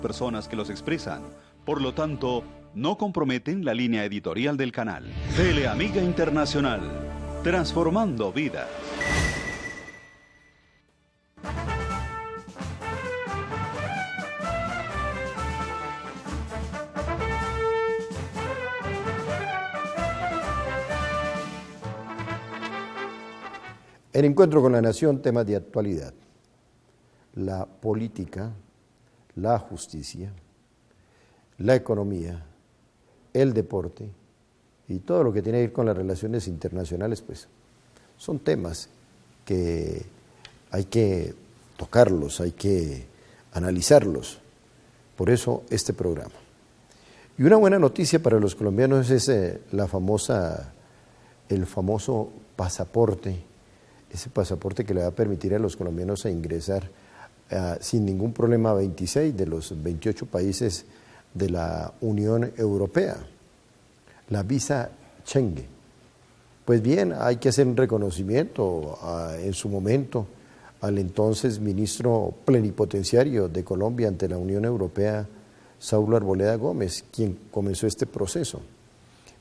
personas que los expresan. Por lo tanto, no comprometen la línea editorial del canal. Teleamiga Internacional, transformando vidas. El encuentro con la nación, temas de actualidad. La política, la justicia, la economía, el deporte y todo lo que tiene que ver con las relaciones internacionales, pues son temas que hay que tocarlos, hay que analizarlos. Por eso este programa. Y una buena noticia para los colombianos es el famoso pasaporte, ese pasaporte que le va a permitir a los colombianos a ingresar sin ningún problema a 26 de los 28 países de la Unión Europea, la visa Schengen. Pues bien, hay que hacer un reconocimiento en su momento al entonces ministro plenipotenciario de Colombia ante la Unión Europea, Saulo Arboleda Gómez, quien comenzó este proceso.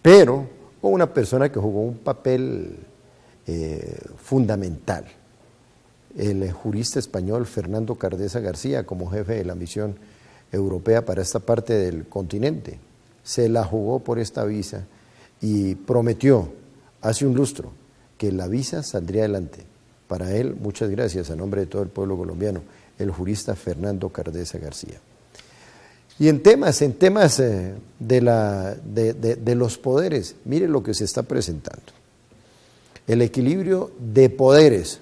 Pero hubo una persona que jugó un papel fundamental, el jurista español Fernando Cardesa García, como jefe de la misión europea para esta parte del continente. Se la jugó por esta visa y prometió hace un lustro que la visa saldría adelante. Para él, muchas gracias a nombre de todo el pueblo colombiano, el jurista Fernando Cardesa García. Y en temas de los poderes, mire lo que se está presentando. El equilibrio de poderes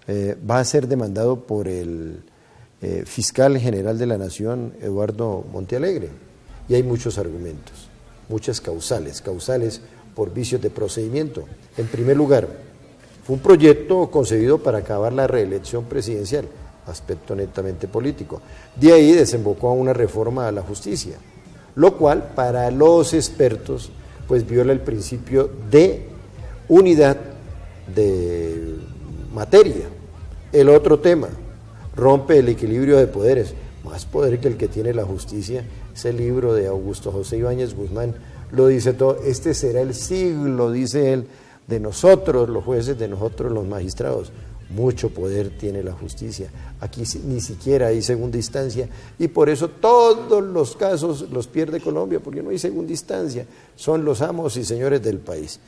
va a ser demandado por el fiscal general de la Nación, Eduardo Montealegre, y hay muchos argumentos, muchas causales por vicios de procedimiento. En primer lugar, fue un proyecto concebido para acabar la reelección presidencial, aspecto netamente político. De ahí desembocó a una reforma a la justicia, lo cual para los expertos pues viola el principio de unidad de materia. El otro tema, rompe el equilibrio de poderes, más poder que el que tiene la justicia. Ese libro de Augusto José Ibáñez Guzmán lo dice todo. Este será el siglo, dice él, de nosotros los jueces, de nosotros los magistrados. Mucho poder tiene la justicia. Aquí ni siquiera hay segunda instancia y por eso todos los casos los pierde Colombia, porque no hay segunda instancia. Son los amos y señores del país.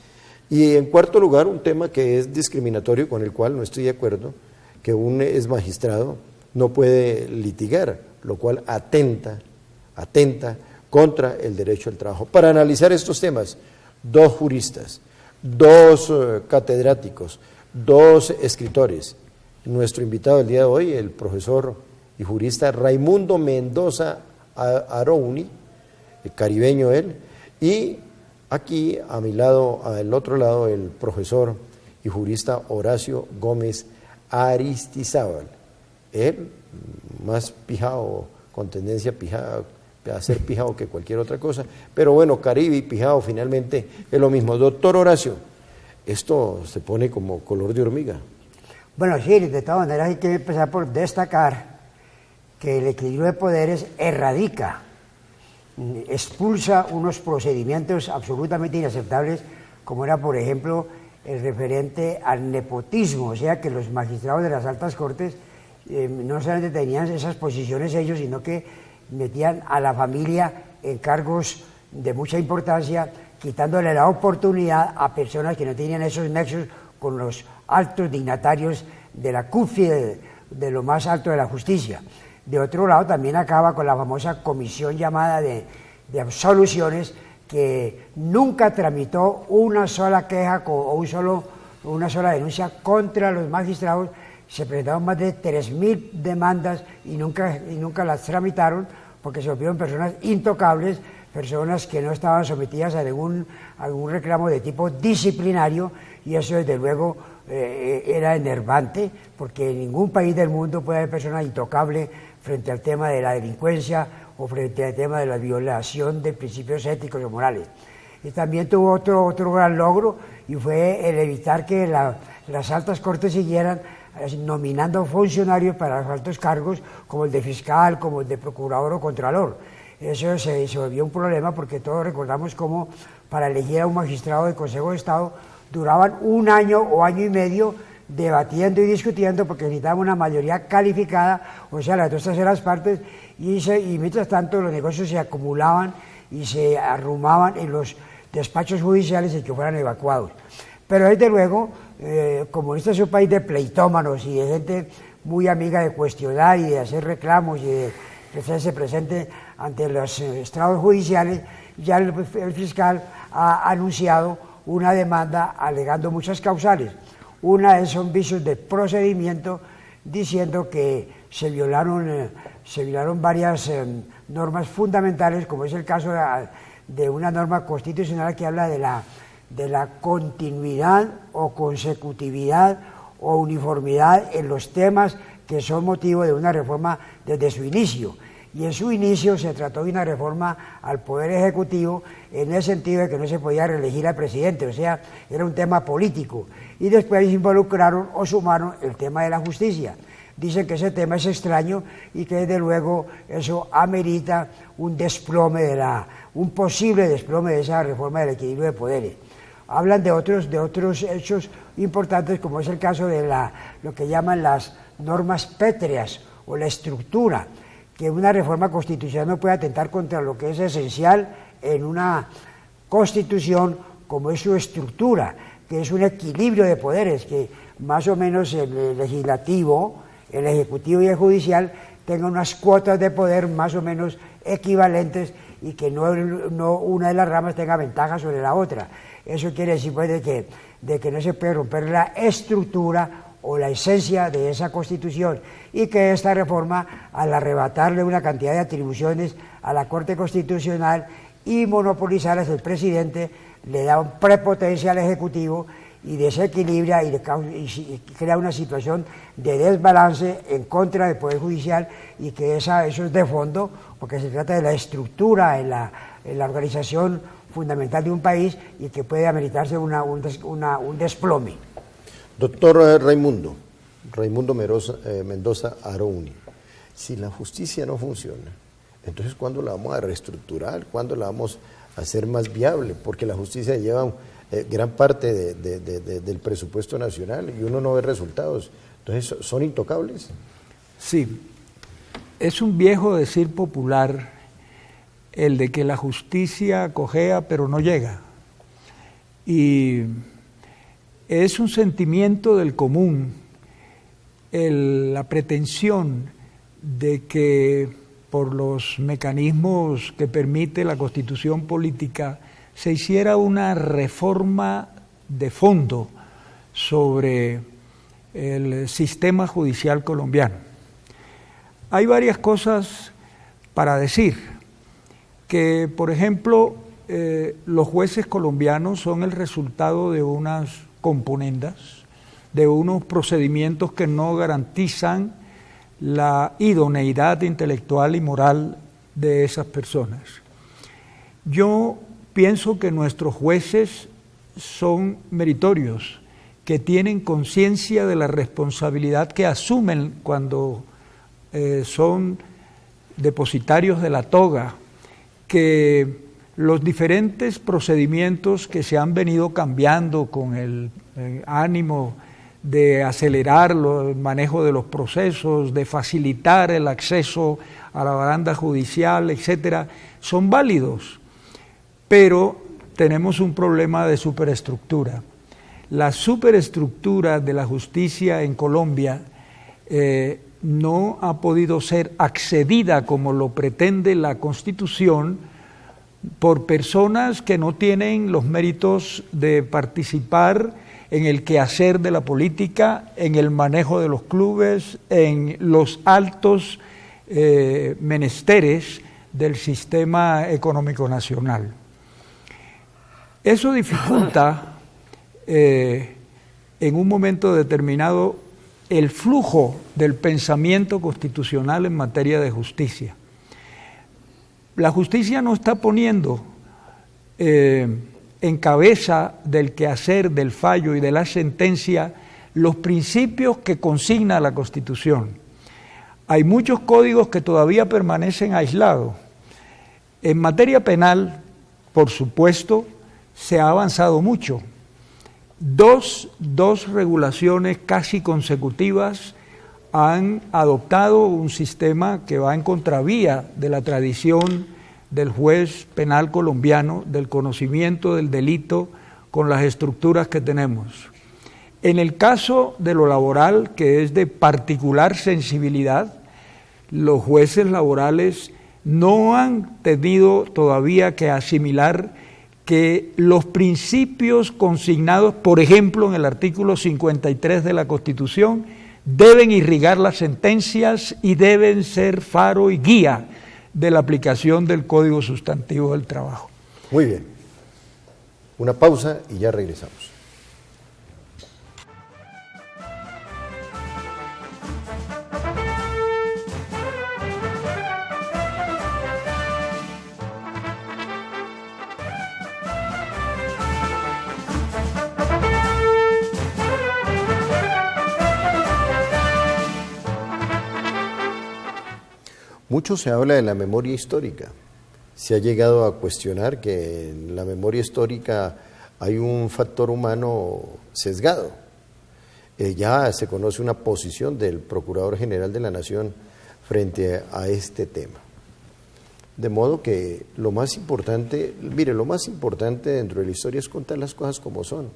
Y en cuarto lugar, un tema que es discriminatorio, con el cual no estoy de acuerdo, que un ex magistrado no puede litigar, lo cual atenta contra el derecho al trabajo. Para analizar estos temas, dos juristas, dos catedráticos, dos escritores. Nuestro invitado del día de hoy, el profesor y jurista Raimundo Mendoza Arouni, caribeño él, y aquí a mi lado, al otro lado, el profesor y jurista Horacio Gómez Aristizábal. Él, más pijao, con tendencia a ser pijao que cualquier otra cosa, pero bueno, Caribe y pijao finalmente es lo mismo. Doctor Horacio, esto se pone como color de hormiga. Bueno, sí, de todas maneras hay que empezar por destacar que el equilibrio de poderes expulsa unos procedimientos absolutamente inaceptables, como era, por ejemplo, el referente al nepotismo, o sea, que los magistrados de las altas cortes no solamente tenían esas posiciones ellos, sino que metían a la familia en cargos de mucha importancia, quitándole la oportunidad a personas que no tenían esos nexos con los altos dignatarios de la cúspide de lo más alto de la justicia. De otro lado, también acaba con la famosa comisión llamada de absoluciones, que nunca tramitó una sola queja o una sola denuncia contra los magistrados. Se presentaron más de 3.000 demandas y nunca las tramitaron, porque se volvieron personas intocables, personas que no estaban sometidas a algún reclamo de tipo disciplinario, y eso desde luego era enervante, porque en ningún país del mundo puede haber personas intocables frente al tema de la delincuencia o frente al tema de la violación de principios éticos o morales. Y también tuvo otro gran logro, y fue el evitar que las altas cortes siguieran nominando funcionarios para los altos cargos, como el de fiscal, como el de procurador o contralor. Eso se volvió un problema porque todos recordamos cómo para elegir a un magistrado del Consejo de Estado duraban un año o año y medio debatiendo y discutiendo porque necesitaban una mayoría calificada, o sea, las 2/3 partes, y mientras tanto los negocios se acumulaban y se arrumaban en los despachos judiciales y que fueran evacuados. Pero desde luego, como este es un país de pleitómanos y de gente muy amiga de cuestionar y de hacer reclamos y de que se presente ante los estrados judiciales, ya el fiscal ha anunciado una demanda alegando muchas causales. Una son vicios de procedimiento, diciendo que se violaron varias normas fundamentales, como es el caso de una norma constitucional que habla de la continuidad o consecutividad o uniformidad en los temas que son motivo de una reforma desde su inicio. Y en su inicio se trató de una reforma al Poder Ejecutivo en el sentido de que no se podía reelegir al presidente, o sea, era un tema político. Y después involucraron o sumaron el tema de la justicia. Dicen que ese tema es extraño y que desde luego eso amerita un posible desplome de esa reforma del equilibrio de poderes. Hablan de otros hechos importantes, como es el caso de lo que llaman las normas pétreas o la estructura, que una reforma constitucional no puede atentar contra lo que es esencial en una constitución, como es su estructura, que es un equilibrio de poderes, que más o menos el legislativo, el ejecutivo y el judicial tengan unas cuotas de poder más o menos equivalentes y que no una de las ramas tenga ventaja sobre la otra. Eso quiere decir pues de que no se puede romper la estructura o la esencia de esa Constitución, y que esta reforma, al arrebatarle una cantidad de atribuciones a la Corte Constitucional y monopolizarlas el presidente, le da prepotencia al Ejecutivo y desequilibra y crea una situación de desbalance en contra del Poder Judicial, y que eso es de fondo, porque se trata de la estructura en la organización fundamental de un país y que puede ameritarse un desplome. Doctor Raimundo Mendoza Arouni, si la justicia no funciona, entonces ¿cuándo la vamos a reestructurar? ¿Cuándo la vamos a hacer más viable? Porque la justicia lleva gran parte del presupuesto nacional y uno no ve resultados. Entonces, ¿son intocables? Sí, es un viejo decir popular el de que la justicia cojea pero no llega. Y es un sentimiento del común, la pretensión de que por los mecanismos que permite la Constitución política se hiciera una reforma de fondo sobre el sistema judicial colombiano. Hay varias cosas para decir, que por ejemplo los jueces colombianos son el resultado de unas componendas, de unos procedimientos que no garantizan la idoneidad intelectual y moral de esas personas. Yo pienso que nuestros jueces son meritorios, que tienen conciencia de la responsabilidad que asumen cuando son depositarios de la toga, que los diferentes procedimientos que se han venido cambiando con el ánimo de acelerar el manejo de los procesos, de facilitar el acceso a la baranda judicial, etcétera, son válidos, pero tenemos un problema de superestructura. La superestructura de la justicia en Colombia no ha podido ser accedida como lo pretende la Constitución por personas que no tienen los méritos de participar en el quehacer de la política, en el manejo de los clubes, en los altos menesteres del sistema económico nacional. Eso dificulta en un momento determinado el flujo del pensamiento constitucional en materia de justicia. La justicia no está poniendo en cabeza del quehacer, del fallo y de la sentencia los principios que consigna la Constitución. Hay muchos códigos que todavía permanecen aislados. En materia penal, por supuesto, se ha avanzado mucho. Dos regulaciones casi consecutivas han adoptado un sistema que va en contravía de la tradición del juez penal colombiano, del conocimiento del delito con las estructuras que tenemos. En el caso de lo laboral, que es de particular sensibilidad, los jueces laborales no han tenido todavía que asimilar que los principios consignados, por ejemplo, en el artículo 53 de la Constitución, deben irrigar las sentencias y deben ser faro y guía de la aplicación del Código Sustantivo del Trabajo. Muy bien. Una pausa y ya regresamos. Mucho se habla de la memoria histórica. Se ha llegado a cuestionar que en la memoria histórica hay un factor humano sesgado. Ya se conoce una posición del Procurador General de la Nación frente a este tema. De modo que lo más importante, mire, lo más importante dentro de la historia es contar las cosas como son,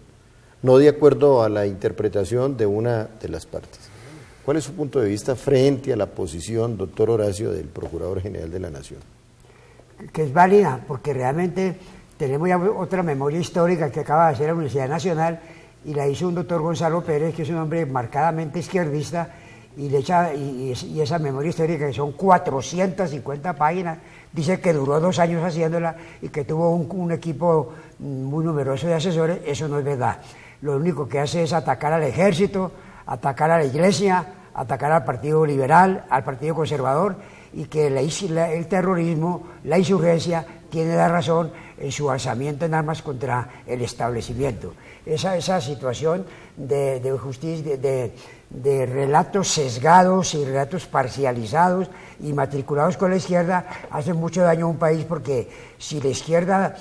no de acuerdo a la interpretación de una de las partes. ¿Cuál es su punto de vista frente a la posición, doctor Horacio, del Procurador General de la Nación? Que es válida, porque realmente tenemos ya otra memoria histórica que acaba de hacer la Universidad Nacional y la hizo un doctor Gonzalo Pérez, que es un hombre marcadamente izquierdista, y esa memoria histórica, que son 450 páginas, dice que duró 2 años haciéndola y que tuvo un equipo muy numeroso de asesores. Eso no es verdad. Lo único que hace es atacar al ejército, atacar a la Iglesia, atacar al Partido Liberal, al Partido Conservador, y que el terrorismo, la insurgencia, tiene la razón en su alzamiento en armas contra el establecimiento. Esa situación de justicia, de relatos sesgados y relatos parcializados y matriculados con la izquierda hace mucho daño a un país, porque si la izquierda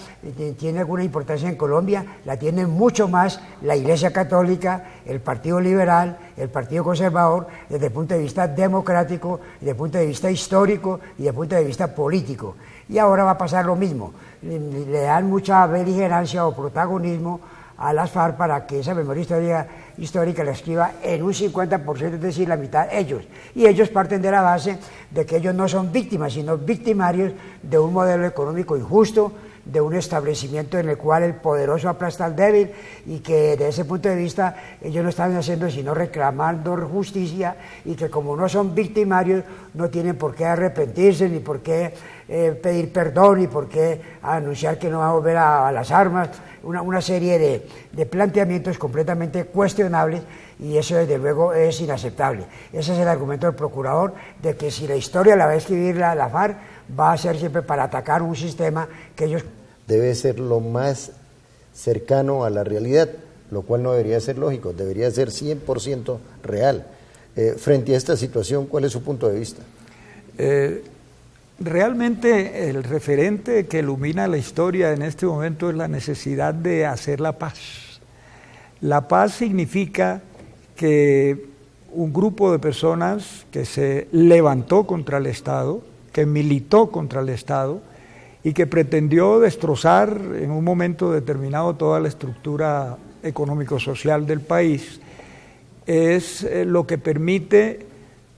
tiene alguna importancia en Colombia, la tiene mucho más la Iglesia Católica, el Partido Liberal, el Partido Conservador, desde el punto de vista democrático, desde el punto de vista histórico y desde el punto de vista político. Y ahora va a pasar lo mismo. Le dan mucha beligerancia o protagonismo a las FARC para que esa memoria histórica la escriba en un 50%, es decir, la mitad ellos. Y ellos parten de la base de que ellos no son víctimas, sino victimarios de un modelo económico injusto, de un establecimiento en el cual el poderoso aplasta al débil, y que desde ese punto de vista ellos no están haciendo sino reclamando justicia, y que como no son victimarios no tienen por qué arrepentirse, ni por qué pedir perdón, ni por qué anunciar que no va a volver a las armas, una serie de planteamientos completamente cuestionables, y eso desde luego es inaceptable. Ese es el argumento del procurador, de que si la historia la va a escribir la FARC, va a ser siempre para atacar un sistema que ellos... Debe ser lo más cercano a la realidad, lo cual no debería ser lógico, debería ser 100% real. Frente a esta situación, ¿cuál es su punto de vista? Realmente el referente que ilumina la historia en este momento es la necesidad de hacer la paz. La paz significa que un grupo de personas que se levantó contra el Estado, que militó contra el Estado y que pretendió destrozar en un momento determinado toda la estructura económico-social del país, es lo que permite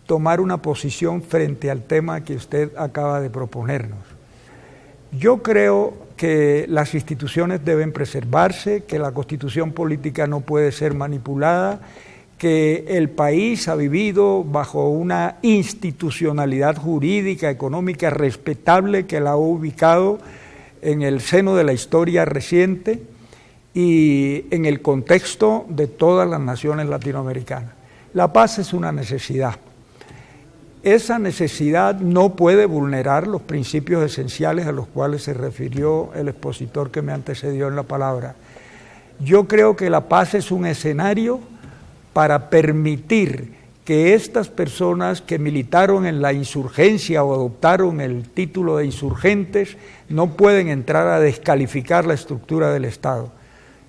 tomar una posición frente al tema que usted acaba de proponernos. Yo creo que las instituciones deben preservarse, que la constitución política no puede ser manipulada, que el país ha vivido bajo una institucionalidad jurídica, económica respetable, que la ha ubicado en el seno de la historia reciente y en el contexto de todas las naciones latinoamericanas. La paz es una necesidad. Esa necesidad no puede vulnerar los principios esenciales a los cuales se refirió el expositor que me antecedió en la palabra. Yo creo que la paz es un escenario para permitir que estas personas que militaron en la insurgencia o adoptaron el título de insurgentes no pueden entrar a descalificar la estructura del Estado.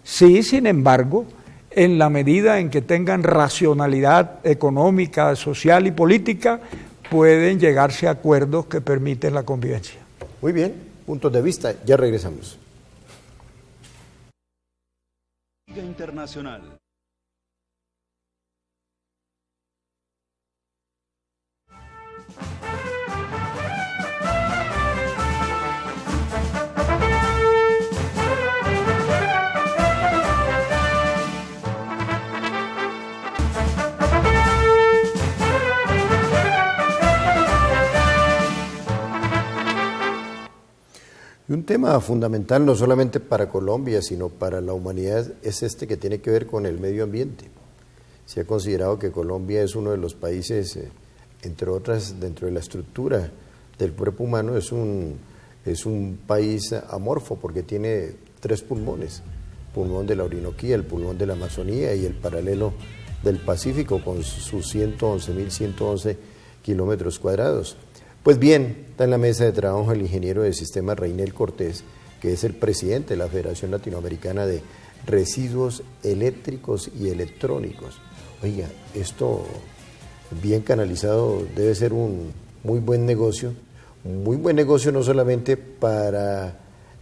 Sí, sin embargo, en la medida en que tengan racionalidad económica, social y política, pueden llegarse a acuerdos que permiten la convivencia. Muy bien, puntos de vista, ya regresamos. Internacional. Y un tema fundamental no solamente para Colombia, sino para la humanidad, es este que tiene que ver con el medio ambiente. Se ha considerado que Colombia es uno de los países, entre otras, dentro de la estructura del cuerpo humano, es un país amorfo porque tiene 3 pulmones: pulmón de la Orinoquía, el pulmón de la Amazonía y el paralelo del Pacífico con sus 111.111 kilómetros cuadrados. Pues bien, está en la mesa de trabajo el ingeniero de sistemas Reinel Cortés, que es el presidente de la Federación Latinoamericana de Residuos Eléctricos y Electrónicos. Oiga, esto bien canalizado debe ser un muy buen negocio no solamente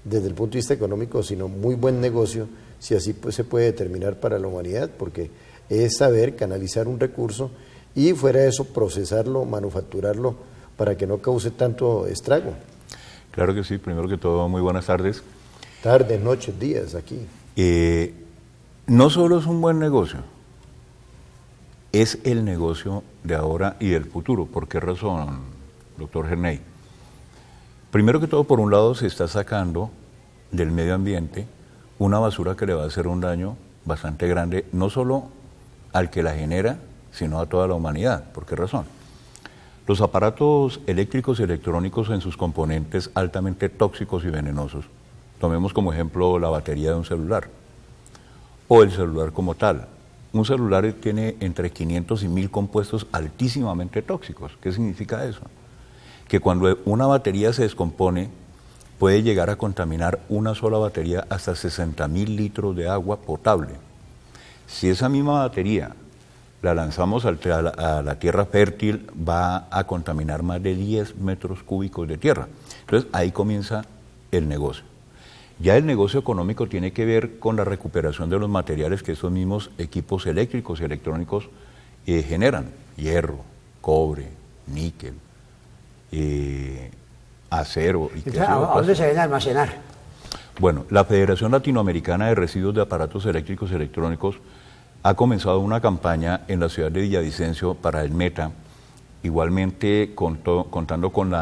desde el punto de vista económico, sino muy buen negocio, si así pues se puede determinar, para la humanidad, porque es saber canalizar un recurso y fuera de eso procesarlo, manufacturarlo, para que no cause tanto estrago. Claro que sí. Primero que todo, muy buenas tardes. Tardes, noches, días aquí. No solo es un buen negocio, es el negocio de ahora y del futuro. ¿Por qué razón, doctor Gerney? Primero que todo, por un lado, se está sacando del medio ambiente una basura que le va a hacer un daño bastante grande, no solo al que la genera, sino a toda la humanidad. ¿Por qué razón? Los aparatos eléctricos y electrónicos en sus componentes altamente tóxicos y venenosos. Tomemos como ejemplo la batería de un celular o el celular como tal. Un celular tiene entre 500 y 1000 compuestos altísimamente tóxicos. ¿Qué significa eso? Que cuando una batería se descompone, puede llegar a contaminar una sola batería hasta 60.000 litros de agua potable. Si esa misma batería la lanzamos a la tierra fértil, va a contaminar más de 10 metros cúbicos de tierra. Entonces ahí comienza el negocio. Ya el negocio económico tiene que ver con la recuperación de los materiales que esos mismos equipos eléctricos y electrónicos generan: hierro, cobre, níquel, acero. ¿A dónde se deben almacenar? Bueno, la Federación Latinoamericana de Residuos de Aparatos Eléctricos y Electrónicos ha comenzado una campaña en la ciudad de Villavicencio para el Meta, igualmente contando con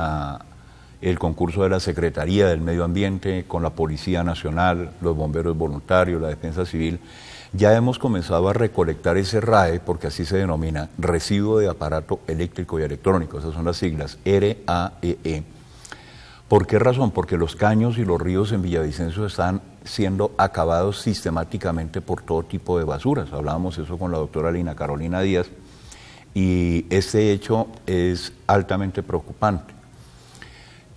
el concurso de la Secretaría del Medio Ambiente, con la Policía Nacional, los bomberos voluntarios, la Defensa Civil. Ya hemos comenzado a recolectar ese RAE, porque así se denomina, residuo de aparato eléctrico y electrónico, esas son las siglas, RAEE. ¿Por qué razón? Porque los caños y los ríos en Villavicencio están siendo acabados sistemáticamente por todo tipo de basuras. Hablábamos eso con la doctora Lina Carolina Díaz, y este hecho es altamente preocupante.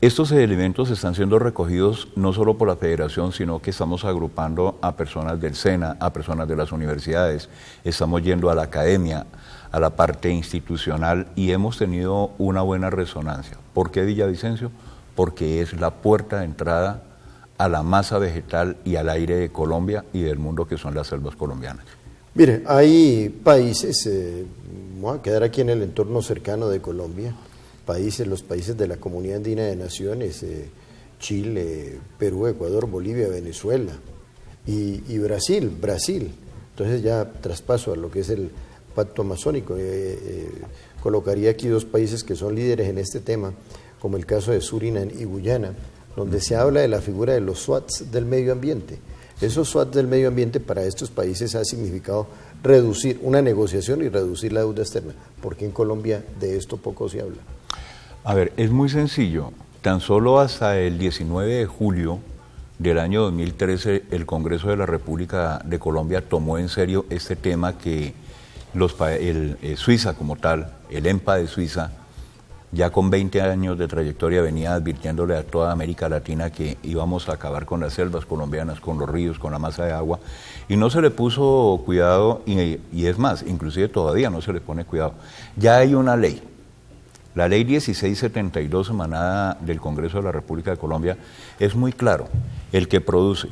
Estos elementos están siendo recogidos no solo por la Federación, sino que estamos agrupando a personas del SENA, a personas de las universidades, estamos yendo a la academia, a la parte institucional, y hemos tenido una buena resonancia. ¿Por qué Villavicencio? Porque es la puerta de entrada a la masa vegetal y al aire de Colombia y del mundo, que son las selvas colombianas. Mire, hay países, vamos a quedar aquí en el entorno cercano de Colombia, los países de la Comunidad Andina de Naciones, Chile, Perú, Ecuador, Bolivia, Venezuela y Brasil. Entonces ya traspaso a lo que es el Pacto Amazónico. Colocaría aquí 2 países que son líderes en este tema, como el caso de Surinam y Guyana, donde se habla de la figura de los SWATs del medio ambiente. Esos SWATs del medio ambiente para estos países ha significado reducir una negociación y reducir la deuda externa. ¿Por qué en Colombia de esto poco se habla? A ver, es muy sencillo. Tan solo hasta el 19 de julio del año 2013, el Congreso de la República de Colombia tomó en serio este tema que Suiza como tal, el EMPA de Suiza, ya con 20 años de trayectoria venía advirtiéndole a toda América Latina que íbamos a acabar con las selvas colombianas, con los ríos, con la masa de agua, y no se le puso cuidado, y es más, inclusive todavía no se le pone cuidado. Ya hay una ley, la ley 1672 emanada del Congreso de la República de Colombia, es muy claro: el que produce,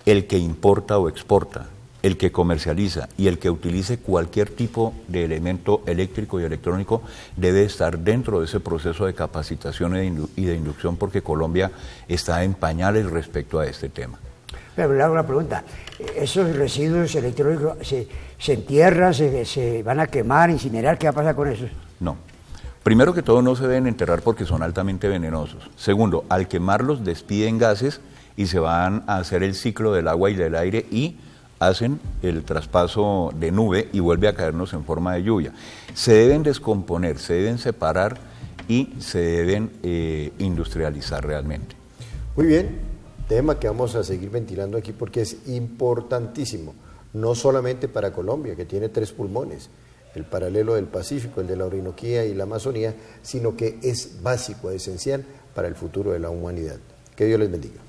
el que importa o exporta, el que comercializa y el que utilice cualquier tipo de elemento eléctrico y electrónico debe estar dentro de ese proceso de capacitación y de inducción, porque Colombia está en pañales respecto a este tema. Pero le hago una pregunta: ¿esos residuos electrónicos se entierran, se van a quemar, incinerar? ¿Qué va a pasar con eso? No. Primero que todo, no se deben enterrar porque son altamente venenosos. Segundo, al quemarlos despiden gases y se van a hacer el ciclo del agua y del aire y hacen el traspaso de nube y vuelve a caernos en forma de lluvia. Se deben descomponer, se deben separar y se deben industrializar realmente. Muy bien, tema que vamos a seguir ventilando aquí porque es importantísimo, no solamente para Colombia, que tiene 3 pulmones, el paralelo del Pacífico, el de la Orinoquía y la Amazonía, sino que es básico, esencial para el futuro de la humanidad. Que Dios les bendiga.